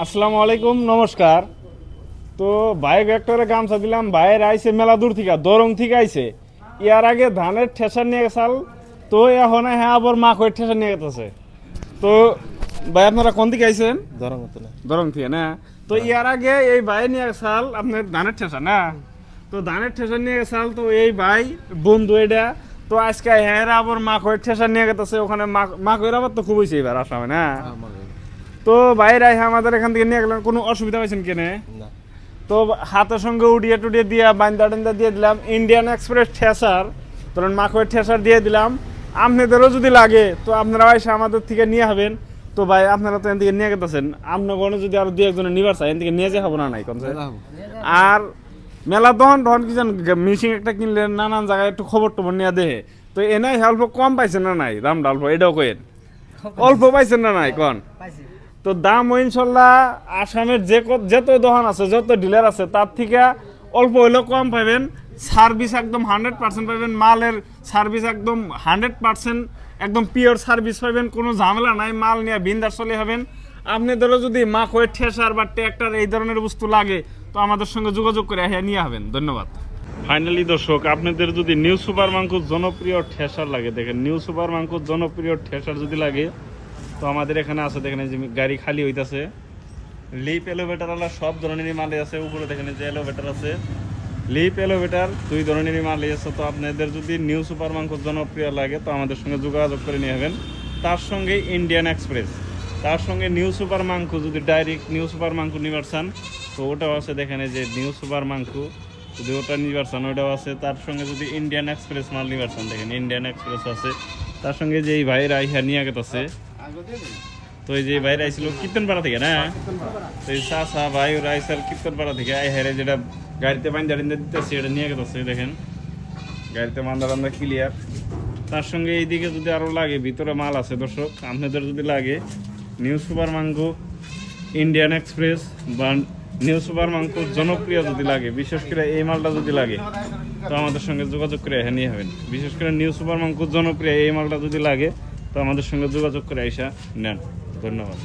আসসালামু আলাইকুম, নমস্কার। তো বাইক ভেক্টরে গামছা দিলাম, বাইরে আইছে মেলা দূর থেকে, দরং থেকে আইছে। ইয়ার আগে ধানের ঠেসার নিয়ে গেছাল, তো এখন হ্যাঁ আবার মা কয়ে ঠেসার নিয়ে গেছে। তো ভাই আপনারা কোন দিকে আইছেন? দরং থেকে না? তো ইয়ার আগে এই ভাই নিয়ে গেছাল আপনার ধানের ঠেসা না? তো ধানের ঠেসা নিয়ে গেছাল, তো এই ভাই বন্ধু এটা। তো আজকে হ্যাঁ আবার মা কয়ে ঠেসা নিয়ে গেছে, ওখানে মা কয়ের আবার তো খুব হয়েছে এবার আসামে না? তো বাইরে আমাদের এখান থেকে নিয়ে গেলেন, কোনো অসুবিধা হয়েছেন কেনে? তো হাতের সঙ্গে উড়িয়ে টুড়িয়ে দিয়ে বান্দা টান্দা দিয়ে দিলাম, ইন্ডিয়ান এক্সপ্রেস ঠেসার, ধরুন মাখয়ের ঠেসার দিয়ে দিলাম। আপনাদেরও যদি লাগে তো আপনারা এসে আমাদের থেকে নিয়ে হবেন। তো ভাই আপনারা তো এখান থেকে নিয়ে গেতেছেন, আপনার কোনো যদি আরো দু একজনে নিবার চাই এখান থেকে নিয়ে যাবো না নাই কোন? আর মেলা তখন কি জান মিশিং একটা কিনলেন, নানান জায়গায় একটু খবর টবর নিয়ে দেহে। তো এনাই অল্প কম পাইছেন না নাই? দাম অল্প এটাও কেন অল্প পাইছেন না নাই কন? তো দাম ইনশাল্লাহ আসামের যত দোকান আছে, যত ডিলার আছে, তার থেকে অল্প হইলেও কম পাবেন। সার্ভিস একদম 100% পাবেন, মালের সার্ভিস একদম 100%, একদম পিওর সার্ভিস পাবেন, কোনো ঝামেলা নাই, মাল নিয়ে বিন্দাস চলে হবেন। আপনাদেরও যদি মাখয়ে ঠেসার বা ট্র্যাক্টর এই ধরনের বস্তু লাগে তো আমাদের সঙ্গে যোগাযোগ করে নিয়ে হবেন। ধন্যবাদ। ফাইনালি দর্শক, আপনাদের যদি নিউ সুপার মাঙ্কুর জনপ্রিয় ঠেসার লাগে, দেখেন নিউ সুপার মাঙ্কুর জনপ্রিয় ঠেসার যদি লাগে তো আমাদের এখানে আছে। দেখেন যে গাড়ি খালি হইতাছে, লিপ এলোভেটার আলা সব ধরনেরই মাল আছে। উপরে দেখেন যে এলোভেটার আছে, লিপ এলোভেটার দুই ধরনেরই মাল আছে। তো আপনাদের যদি নিউ সুপার মাঙ্কুর জনপ্রিয় লাগে তো আমাদের সঙ্গে যোগাযোগ করে নিয়ে যাবেন। তার সঙ্গে ইন্ডিয়ান এক্সপ্রেস, তার সঙ্গে নিউ সুপার মাঙ্কু যদি ডাইরেক্ট নিউ সুপার মাঙ্কু নিবার চান তো ওটাও আছে। দেখেন যে নিউ সুপার মাঙ্কু যদি ওটা নিবার চান ওটাও আছে। তার সঙ্গে যদি ইন্ডিয়ান এক্সপ্রেস মাল নিবার চান দেখেন ইন্ডিয়ান এক্সপ্রেস আছে। তার সঙ্গে যে এই ভাইরা ইহা নিয়ে গেছে, তো এই যে বাইরে আইছিল কীর্তনপাড়া থেকে না? তো এই চাষা ভাই ওরা আইসাল কীর্তনপাড়া থেকে আই হেরে যেটা গাড়িতে বান্ধা দিতেছে এটা নিয়ে গেছে। দেখেন গাড়িতে বান্ধা ক্লিয়ার। তার সঙ্গে এইদিকে যদি আরও লাগে ভিতরে মাল আছে দর্শক, আপনাদের যদি লাগে নিউ সুপার মাঙ্কু, ইন্ডিয়ান এক্সপ্রেস বা নিউ সুপার মাঙ্কুর জনপ্রিয় যদি লাগে, বিশেষ করে এই মালটা যদি লাগে তো আমাদের সঙ্গে যোগাযোগ করে নিয়ে হবেন। বিশেষ করে নিউ সুপার মাঙ্কুর জনপ্রিয় এই মালটা যদি লাগে তো আমাদের সঙ্গে যোগাযোগ করে আইসা নেন। ধন্যবাদ।